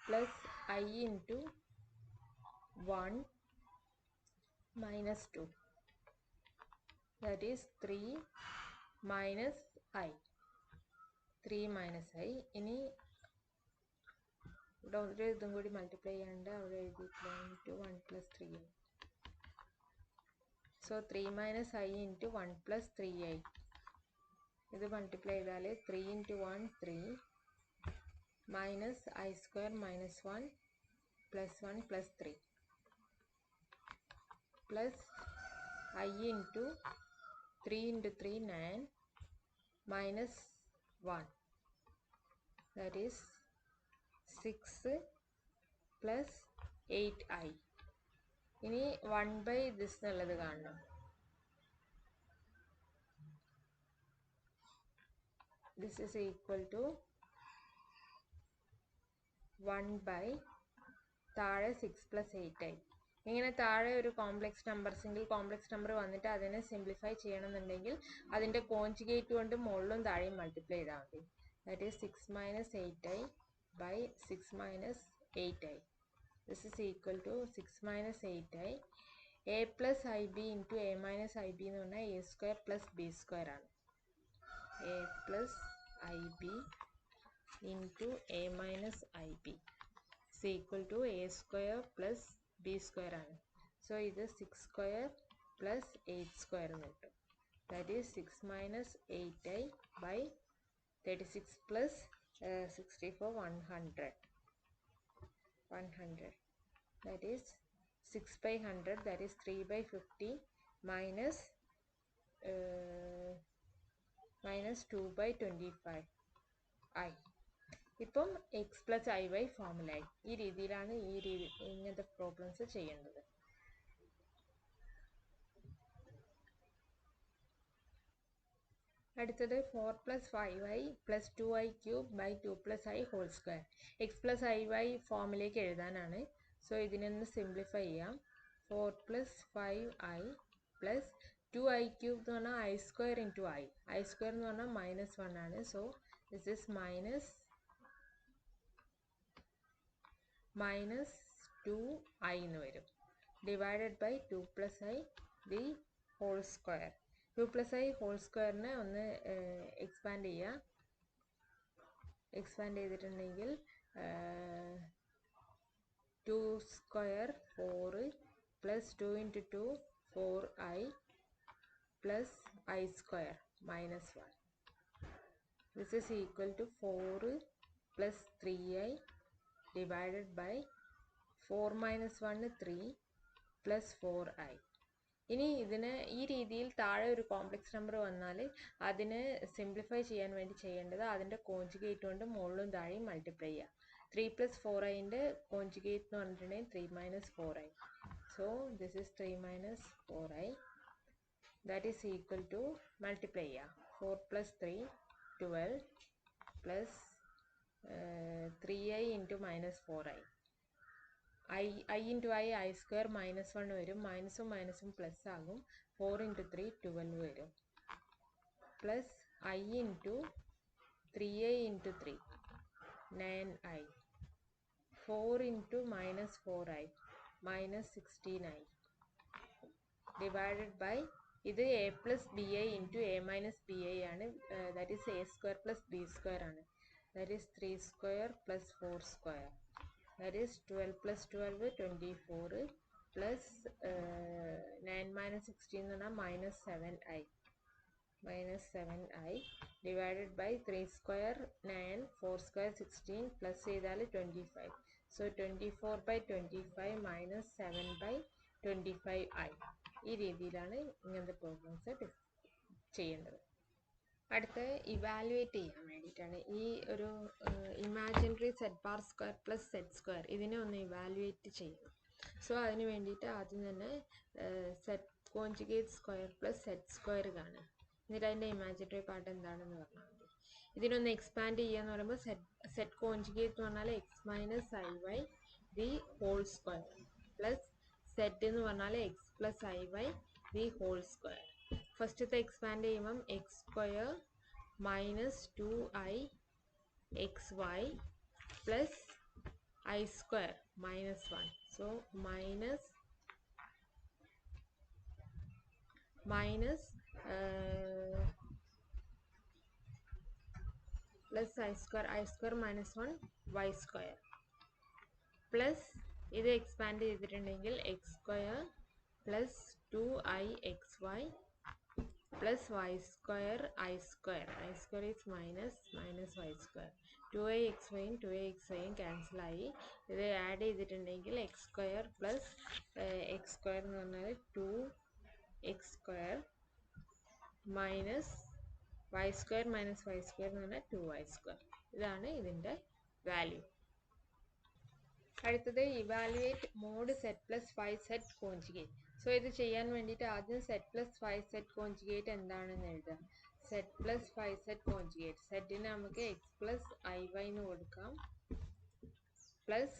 plus i into 1 minus 2, that is 3 minus i, 3 minus i. ഇനി ഇവിടെ ഒരു ഇതും കൂടി മൾട്ടിപ്ലൈ ചെയ്യാണ്ട് അവിടെ എഴുതിയിട്ടില്ല, into 1 plus 3i. So 3 minus i into 1 plus 3i. ഇത് മൾട്ടിപ്ലൈ ചെയ്താൽ 3 into 1 3 minus I square minus 1 plus 1 plus 3 plus i into 3 into 3 9 minus 1, that is 6 plus 8i. ഇനി 1 ബൈ ദിസ് എന്നുള്ളത് കാണണം. This is equal to 1 by താഴെ 6 plus 8i. ഇങ്ങനെ താഴെ ഒരു complex number, single complex number വന്നിട്ട് അതിനെ സിംപ്ലിഫൈ ചെയ്യണമെന്നുണ്ടെങ്കിൽ അതിൻ്റെ കോൺജുഗേറ്റ് കൊണ്ട് മുകളിലും താഴെയും മൾട്ടിപ്ലൈ ചെയ്താൽ മതി. That is 6 minus 8i by 6 minus 8i. This is equal to 6 minus 8i. A plus ib into a minus ib എന്ന് പറഞ്ഞാൽ a square plus b square ആണ്. a plus ib into a minus ib is equal to a square plus b square ആണ്. So ഇത് 6 square plus 8 square എന്ന് കിട്ടും. That is 6 minus 8i by 36 plus 64 100. That is 6 by 100, that is 3 by 50 minus 2 by 25 i. ഇപ്പം x plus i y ഫോമിലായി. ഈ രീതിയിലാണ് ഇങ്ങനത്തെ problems ചെയ്യേണ്ടത്. അടുത്തത് 4 plus 5i plus 2i cube by 2 plus i whole square. X plus i y ഫോമിലേക്ക് എഴുതാനാണ്. So ഇതിനൊന്ന് സിംപ്ലിഫൈ ചെയ്യാം. 4 plus 5i plus 2i cube എന്ന് പറഞ്ഞാൽ I square into I. I square എന്ന് പറഞ്ഞാൽ മൈനസ് 1 ആണ്. So this is minus 2i എന്ന് വരും. Divided by 2 plus i the whole square. 2 plus i whole സ്ക്വയറിനെ ഒന്ന് എക്സ്പാൻഡ് ചെയ്യുക. എക്സ്പാൻഡ് ചെയ്തിട്ടുണ്ടെങ്കിൽ 2 square 4 plus 2 into 2 4i plus i square minus 1. This is equal to 4 plus 3i divided by 4 minus 1 3 plus 4i. ഇനി ഇതിന് ഈ രീതിയിൽ താഴെ ഒരു കോംപ്ലക്സ് നമ്പർ വന്നാൽ അതിനെ സിംപ്ലിഫൈ ചെയ്യാൻ വേണ്ടി ചെയ്യേണ്ടത് അതിൻ്റെ കോഞ്ചുഗേറ്റ് കൊണ്ട് മുകളിലും താഴെയും മൾട്ടിപ്ലൈ ചെയ്യുക. 3 plus 4iൻ്റെ കോഞ്ചുഗേറ്റ് എന്ന് പറഞ്ഞിട്ടുണ്ടെങ്കിൽ 3 minus 4i. So this is 3 minus 4i. That is equal to multiply ചെയ്യുക. 4 plus 3 12 plus 3i into minus 4i. I into I square minus 1 വരും. മൈനസും മൈനസും പ്ലസ് ആകും. 4 into 3 12 വരും. Plus I into 3i into 3 9i. 4 into minus 4i minus 16i divided by ഇത് a plus bi into a minus bi ആണ്. That is a square plus b square ആണ്. That is 3 square plus 4 square. That is 12 plus 12 24 plus 9 minus 16 എന്ന് പറഞ്ഞാൽ minus 7i. Minus 7i divided by 3 square 9 4 square 16 plus ചെയ്താൽ 25. So 24 by 25 minus 7 by 25i. ഈ രീതിയിലാണ് ഇങ്ങനത്തെ problems ചെയ്യേണ്ടത്. അടുത്ത evaluate ചെയ്യാൻ വേണ്ടിയിട്ടാണ് ഈ ഒരു imaginary set bar square plus set square ഇതിനെ ഒന്ന് ഇവാലുവേറ്റ് ചെയ്യണം. സോ അതിന് വേണ്ടിയിട്ട് ആദ്യം തന്നെ set conjugate square plus set square കാണുക. എന്നിട്ട് അതിൻ്റെ ഇമാജിനറി പാർട്ട് എന്താണെന്ന് പറഞ്ഞാൽ മതി. ഇതിനൊന്ന് എക്സ്പാൻഡ് ചെയ്യുക എന്ന് പറയുമ്പോൾ സെറ്റ് കോഞ്ചുഗേറ്റ് എന്ന് പറഞ്ഞാൽ x minus i y the whole square plus z എന്ന് പറഞ്ഞാൽ x plus i y the whole square. ഫസ്റ്റത്തെ എക്സ്പാൻഡ് ചെയ്യുമ്പം x square minus 2i x y plus i square minus 1. So minus plus I square minus 1 y square plus ഇത് expand ചെയ്തിട്ടുണ്ടെങ്കിൽ x square plus 2i x y plus y square i square is minus y square. 2i x വൈയും 2i x വൈയും ക്യാൻസലായി. ഇത് add ചെയ്തിട്ടുണ്ടെങ്കിൽ x square plus x square എന്ന് പറഞ്ഞാൽ 2x square minus y square minus y square എന്ന് പറഞ്ഞാൽ 2y square. ഇതാണ് ഇതിൻ്റെ value. അടുത്തത് evaluate mod set plus five set conjugate. So ഇത് ചെയ്യാൻ വേണ്ടിയിട്ട് ആദ്യം set plus five set conjugate എന്താണെന്ന് എഴുതുക. Set plus five set conjugate സെറ്റിന് നമുക്ക് എക്സ് പ്ലസ് ഐ വൈ എന്ന് കൊടുക്കാം പ്ലസ്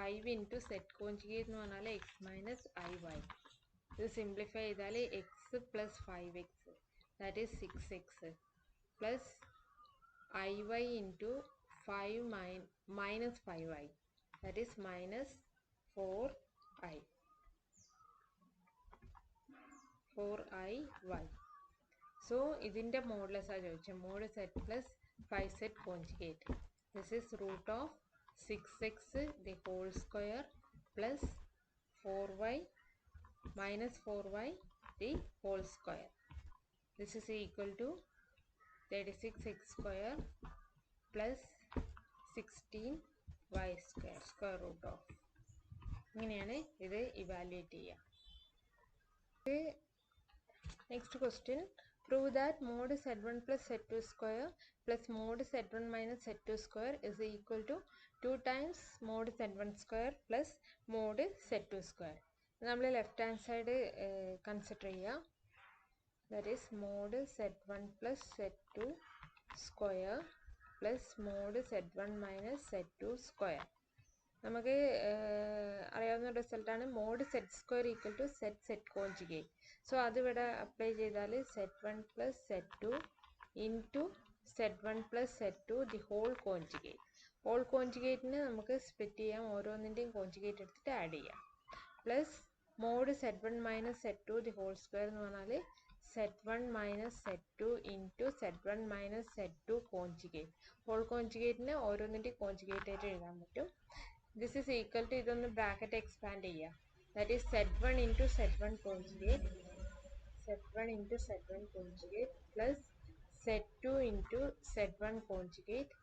5 ഇൻറ്റു സെറ്റ് കോഞ്ചുഗേറ്റ് എന്ന് പറഞ്ഞാൽ എക്സ് മൈനസ് ഐ വൈ. ഇത് സിംപ്ലിഫൈ ചെയ്താൽ X plus 5x that is 6x plus iy into 5 minus 5i that is minus 4i 4iy. So ഇതിൻ്റെ modulus ആ ചോദിച്ചത്. Mod set plus 5 set conjugate. This is root of 6x the whole square plus 4y minus 4y the whole square. This is equal to 36x square plus 16y square square root of. ഇങ്ങനെയാണ് ഇത് evaluate ചെയ്യുക. Next question prove that mod z1 plus z2 square plus mod z1 minus z2 square is equal to 2 times mod z1 square plus mod z2 square. നമ്മൾ left hand side consider ചെയ്യുക. that is mod z1 plus z2 square plus mod z1 minus z2 square. നമുക്ക് അറിയാവുന്ന റിസൾട്ടാണ് mod z square equal to z conjugate. So അതിവിടെ apply ചെയ്താൽ z1 plus z2 into z1 plus z2 the whole conjugate. Whole കോഞ്ചുഗേറ്റിന് നമുക്ക് split ചെയ്യാം. ഓരോന്നിൻ്റെയും conjugate എടുത്തിട്ട് ആഡ് ചെയ്യാം. Plus mod z1 minus z2 the whole square എന്ന് പറഞ്ഞാൽ z1 minus z2 into z1 minus z2 conjugate. Whole കോഞ്ചുഗേറ്റിന് ഓരോന്നിൻ്റെയും കോഞ്ചുഗേറ്റ് ആയിട്ട് എഴുതാൻ പറ്റും. ദിസ് ഈസ് ഈക്വൽ ടു ഇതൊന്ന് ബ്രാക്കറ്റ് എക്സ്പാൻഡ് ചെയ്യുക. That is z1 into z1 conjugate plus z2 into z1 conjugate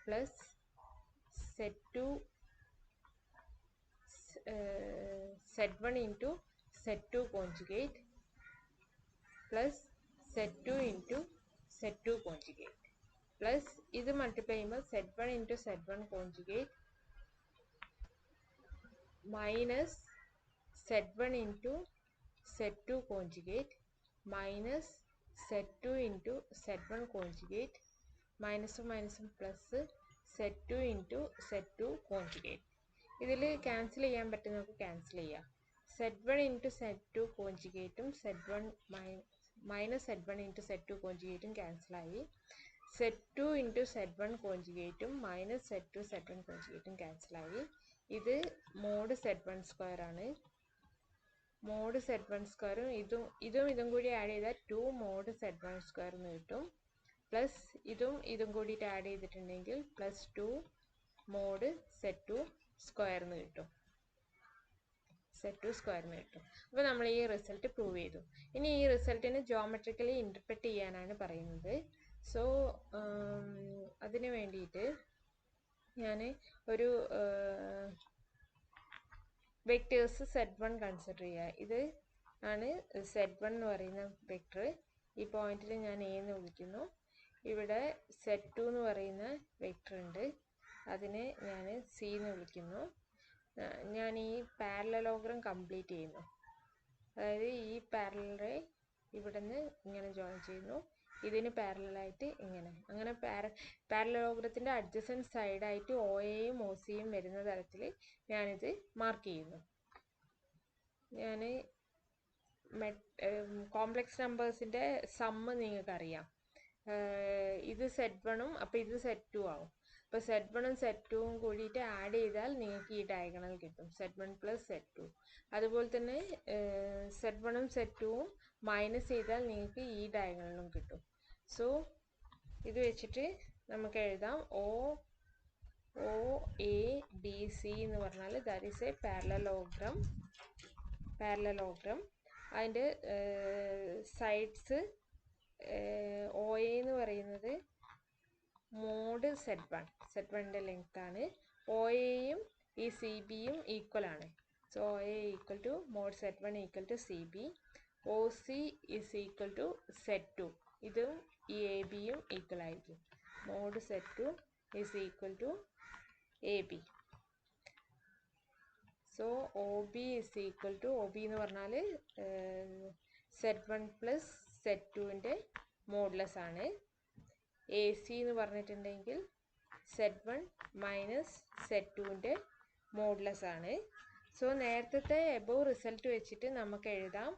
plus z2 Z1 into Z2 conjugate plus Z2 into Z2 conjugate plus ഇത് multiply ചെയ്യുമ്പോൾ Z1 into Z1 conjugate minus Z1 into Z2 conjugate minus Z2 into Z1 conjugate minus plus Z2 into Z2 conjugate. ഇതിൽ cancel ചെയ്യാൻ പറ്റും, നമുക്ക് cancel ചെയ്യാം. Z1 into Z2 കോഞ്ചുഗേറ്റും Z1 minus Z1 into Z2 കോഞ്ചുഗേറ്റും ക്യാൻസലായി. Z2 into Z1 കോഞ്ചുഗേറ്റും minus Z2 Z1 കോഞ്ചുഗേറ്റും ക്യാൻസലായി. ഇത് മോഡ് Z1 സ്ക്വയർ ആണ്. മോഡ് Z1 സ്ക്വയറും ഇതും കൂടി ആഡ് ചെയ്താൽ 2 മോഡ് Z1 സ്ക്വയർ എന്ന് കിട്ടും. പ്ലസ് ഇതും കൂടിയിട്ട് ആഡ് ചെയ്തിട്ടുണ്ടെങ്കിൽ പ്ലസ് 2 മോഡ് Z2 സ്ക്വയർ എന്ന് കിട്ടും. Z2 സ്ക്വയർ എന്ന് കിട്ടും. അപ്പോൾ നമ്മൾ ഈ റിസൾട്ട് പ്രൂവ് ചെയ്തു. ഇനി ഈ റിസൾട്ടിനെ ജോമെട്രിക്കലി ഇൻ്റർപ്രറ്റ് ചെയ്യാനാണ് പറയുന്നത്. സോ അതിന് വേണ്ടിയിട്ട് ഞാൻ ഒരു വെക്ടേഴ്സ് Z1 കൺസിഡർ ചെയ്യുക. ഇത് ആണ് Z1 എന്ന് പറയുന്ന വെക്ടർ. ഈ പോയിന്റിൽ ഞാൻ A എന്ന് വിളിക്കുന്നു. ഇവിടെ Z2 എന്ന് പറയുന്ന വെക്ടർ ഉണ്ട്, അതിനെ ഞാൻ C എന്ന് വിളിക്കുന്നു. ഞാൻ ഈ പാരലലോഗ്രം കംപ്ലീറ്റ് ചെയ്യുന്നു. അതായത് ഈ പാരലറെ ഇവിടെ നിന്ന് ഇങ്ങനെ ജോയിൻ ചെയ്യുന്നു, ഇതിന് പാരലായിട്ട് അങ്ങനെ പാരലലോഗ്രത്തിൻ്റെ അഡ്ജസൻറ്റ് സൈഡായിട്ട് OAയും OCയും വരുന്ന തരത്തിൽ ഞാനിത് മാർക്ക് ചെയ്യുന്നു. ഞാൻ കോംപ്ലക്സ് നമ്പേഴ്സിൻ്റെ സമ്മ് നിങ്ങൾക്കറിയാം. ഇത് Z1ഉം അപ്പോൾ ഇത് Z2 ആവും. അപ്പോൾ Z1ഉം Z2ഉം കൂടിയിട്ട് ആഡ് ചെയ്താൽ നിങ്ങൾക്ക് ഈ ഡയഗണൽ കിട്ടും, Z1 പ്ലസ് Z2. അതുപോലെ തന്നെ Z1ഉം Z2ഉം മൈനസ് ചെയ്താൽ നിങ്ങൾക്ക് ഈ ഡയഗണലും കിട്ടും. സോ ഇത് വെച്ചിട്ട് നമുക്ക് എഴുതാം OABC എന്ന് പറഞ്ഞാൽ ദാറ്റ് ഈസ് എ പാരലലോഗ്രം. അതിൻ്റെ സൈഡ്സ് OA എന്ന് പറയുന്നത് മോഡ് Z1ൻ്റെ ലെങ്ത് ആണ്. OAയും ഈ CBയും ഈക്വൽ ആണ്. So OA equal to mod Z1 equal to CB. OC is equal to Z2. ഇതും ഈ ABയും ഈക്വൽ ആയിരിക്കും. Mod Z2 is equal to AB. So OB is equal to OB എന്ന് പറഞ്ഞാൽ Z1 പ്ലസ് Z2ൻ്റെ മോഡുലസ് ആണ്. AC എന്ന് പറഞ്ഞിട്ടുണ്ടെങ്കിൽ Z1 മൈനസ് Z2ൻ്റെ മോഡുലസ് ആണ്. സോ നേരത്തെ എബോവ് റിസൾട്ട് വെച്ചിട്ട് നമുക്ക് എഴുതാം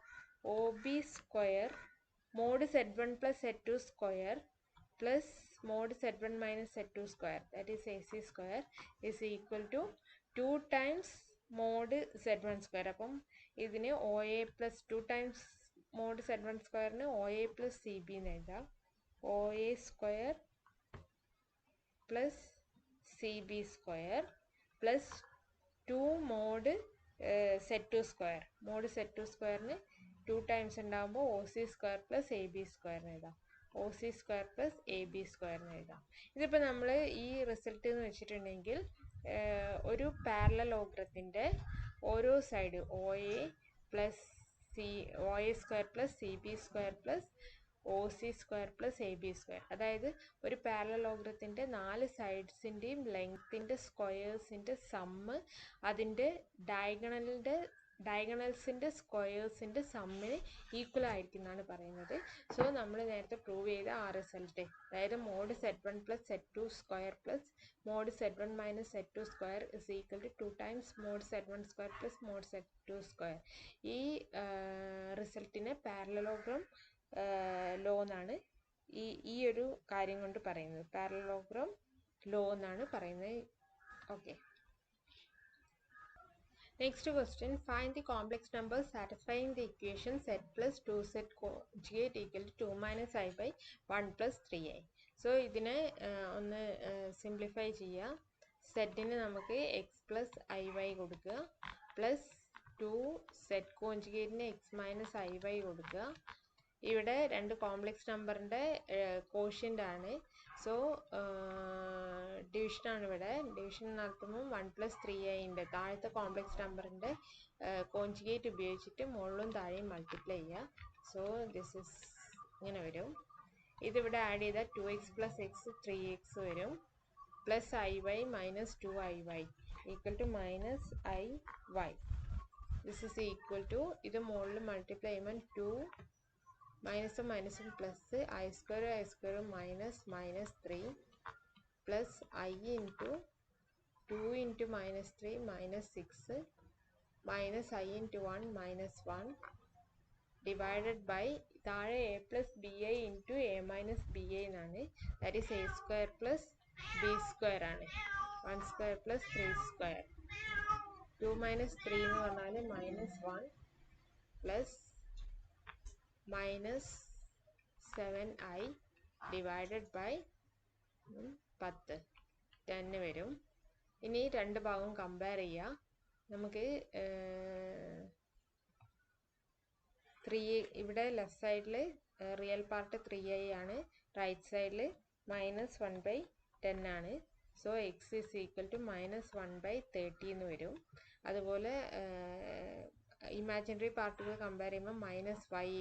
OB square mod Z1 plus Z2 square plus mod Z1 minus Z2 square that is AC square is equal to 2 times mod Z1 square. അപ്പം ഇതിന് OA plus 2 times mod Z1 സ്ക്വയറിന് OA plus CB എന്ന് എഴുതാം. OA square plus CB square plus 2 mod Z2 square. Mod Z2 സ്ക്വയറിന് 2 times ഉണ്ടാകുമ്പോൾ OC square plus AB സ്ക്വയറിന് എഴുതാം. OC square plus AB സ്ക്വയറിന് എഴുതാം. ഇതിപ്പോൾ നമ്മൾ ഈ റിസൾട്ട് എന്ന് വെച്ചിട്ടുണ്ടെങ്കിൽ ഒരു പാരലലോഗ്രത്തിൻ്റെ ഓരോ side OA plus OA square plus CB square plus OC square plus AB square, അതായത് ഒരു പാരലലോഗ്രത്തിൻ്റെ 4 സൈഡ്സിൻ്റെയും ലെങ്ത്തിൻ്റെ സ്ക്വയേഴ്സിൻ്റെ സമ്മ് അതിൻ്റെ ഡയഗണൽസിൻ്റെ സ്ക്വയേഴ്സിൻ്റെ സമ്മിന് ഈക്വൽ ആയിരിക്കും എന്നാണ് പറയുന്നത്. സോ നമ്മൾ നേരത്തെ പ്രൂവ് ചെയ്ത ആ റിസൾട്ട്, അതായത് mod Z1 plus Z2 square plus mod Z1 minus Z2 square is equal to 2 times mod Z1 square plus mod Z2 square. ഈ റിസൾട്ടിനെ പാരലലോഗ്രം ലോ എന്നാണ് ഈ ഒരു കാര്യം കൊണ്ട് പറയുന്നത്. പാരലലോഗ്രം ലോ എന്നാണ് പറയുന്നത്. Okay, next question. Find the complex number satisfying the equation Z plus 2Z conjugate equal to 2 minus I by 1 plus 3I. So ഇതിനെ ഒന്ന് സിംപ്ലിഫൈ ചെയ്യുക. സെറ്റിന് നമുക്ക് X പ്ലസ് IY കൊടുക്കുക, പ്ലസ് 2Z കോൺജുഗേറ്റിന് X മൈനസ് IY കൊടുക്കുക, ഇവിടെ രണ്ട് കോംപ്ലക്സ് നമ്പറിൻ്റെ കോഷ്യൻ്റ് ആണ്. സോ ഡിവിഷനാണ് ഇവിടെ. ഡിവിഷൻ നടത്തുമ്പോൾ 1+3i ഉണ്ട്. താഴത്തെ കോംപ്ലക്സ് നമ്പറിൻ്റെ കോൺജുഗേറ്റ് ഉപയോഗിച്ചിട്ട് മുകളിലും താഴെയും മൾട്ടിപ്ലൈ ചെയ്യുക. സോ ദിസ് ഇസ് ഇങ്ങനെ വരും. ഇതിവിടെ ആഡ് ചെയ്താൽ 2x + x 3x വരും. Plus iy minus 2iy equal to minus iy. This is equal to ഇത് മുകളിൽ മൾട്ടിപ്ലൈ ചെയ്യുമ്പോൾ 2 മൈനസും മൈനസും plus i² minus -3 plus i into 2 into -3 -6 minus i into 1 -1 divided by താഴെ a+bi ഇൻറ്റു a - bi എന്നാണ്. That is a² plus b² ആണ്. 1² plus 3². 2 - 3 എന്ന് പറഞ്ഞാൽ -1 പ്ലസ് -7i ഡിവൈഡഡ് ബൈ 10 വരും. ഇനി രണ്ട് ഭാഗവും കമ്പയർ ചെയ്യുക. നമുക്ക് 3 ഇവിടെ ലെഫ്റ്റ് സൈഡിൽ റിയൽ പാർട്ട് 3i ആണ്, റൈറ്റ് സൈഡിൽ -1/10 ആണ്. So x is equal to -1/30 എന്ന് വരും. അതുപോലെ ഇമാജിനറി പാർട്ടുകൾ കമ്പയർ ചെയ്യുമ്പോൾ -y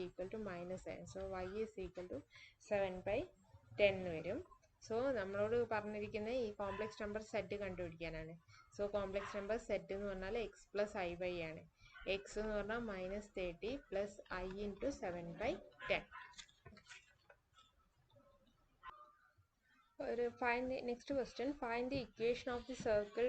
equal to -7. So y is equal to 7/10 വരും. സോ നമ്മളോട് പറഞ്ഞിരിക്കുന്ന ഈ കോംപ്ലക്സ് നമ്പർ സെറ്റ് കണ്ടുപിടിക്കാനാണ്. സോ കോംപ്ലക്സ് നമ്പർ സെറ്റ് എന്ന് പറഞ്ഞാൽ x + iy ആണ്. x എന്ന് പറഞ്ഞാൽ -30 plus i into 7/10. Next question, find the equation of the circle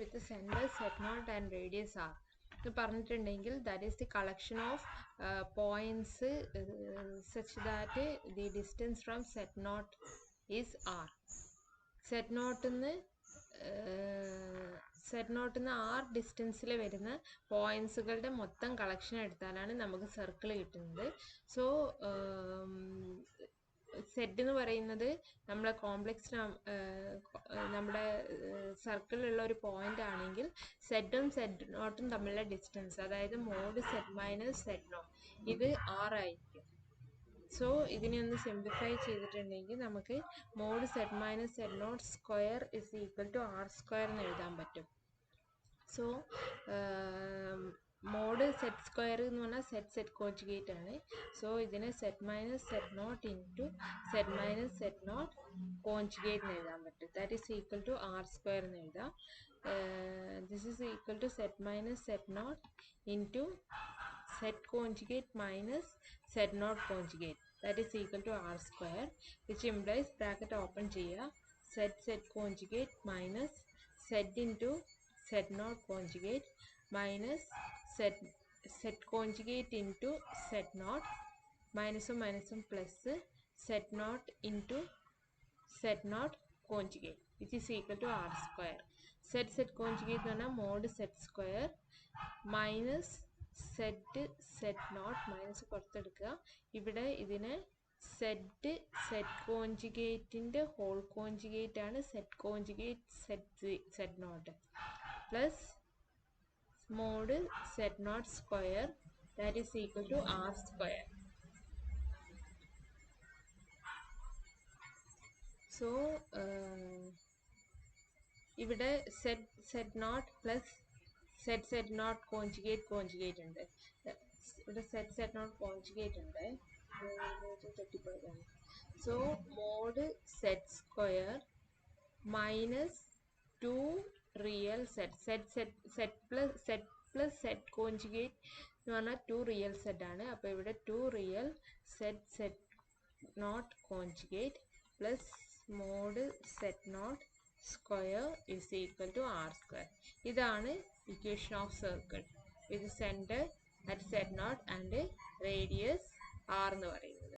with centre z0 and radius r. ഇത് പറഞ്ഞിട്ടുണ്ടെങ്കിൽ that is the collection of points such that the distance from z0 is r. z0 r ഡിസ്റ്റൻസിൽ വരുന്ന പോയിന്റ്സുകളുടെ മൊത്തം collection എടുത്താലാണ് നമുക്ക് circle കിട്ടുന്നത്. So set എന്ന് പറയുന്നത് നമ്മുടെ നമ്മുടെ സർക്കിളിലുള്ള ഒരു പോയിന്റ് ആണെങ്കിൽ സെറ്റും z0 തമ്മിലുള്ള ഡിസ്റ്റൻസ്, അതായത് മോഡ് z - z0, ഇത് r ആയിരിക്കും. സോ ഇതിനെ ഒന്ന് സിംപ്ലിഫൈ ചെയ്തിട്ടുണ്ടെങ്കിൽ നമുക്ക് mod z - z0 square is equal to r² എന്ന് എഴുതാൻ പറ്റും. സോ മോഡ് z² എന്ന് പറഞ്ഞാൽ z കോൺജുഗേറ്റ് ആണ്. സോ ഇതിനെ z - z0 into z - z0 conjugate എന്ന് എഴുതാൻ പറ്റും. That is equal to r² എന്ന് എഴുതാം. This is equal to z - z0 into z conjugate minus z0 conjugate. That is equal to r², which implies bracket open ചെയ്യുക, z conjugate minus z into z0 conjugate minus z conjugate into z0 minusum plus z0 into z0 conjugate, which is equal to r². z conjugate എന്ന് പറഞ്ഞാൽ mod z² minus z0 minus പുറത്തെടുക്കുക. ഇവിടെ ഇതിന് z കോൺജുഗേറ്റിൻ്റെ whole conjugate ആണ് z conjugate z0 plus mod z0 square, that is equal to r². So ഇവിടെ z0 plus z0 conjugate ഉണ്ട്. ഇവിടെ z0 conjugate ഉണ്ട്. So mod z² minus 2 real plus z conjugate എന്ന് പറഞ്ഞാൽ 2 റിയൽ ആണ്. അപ്പോൾ ഇവിടെ 2 real z0 conjugate plus mod z0 square is equal to r². ഇതാണ് equation of circle with centre at z0 and radius r എന്ന് പറയുന്നത്.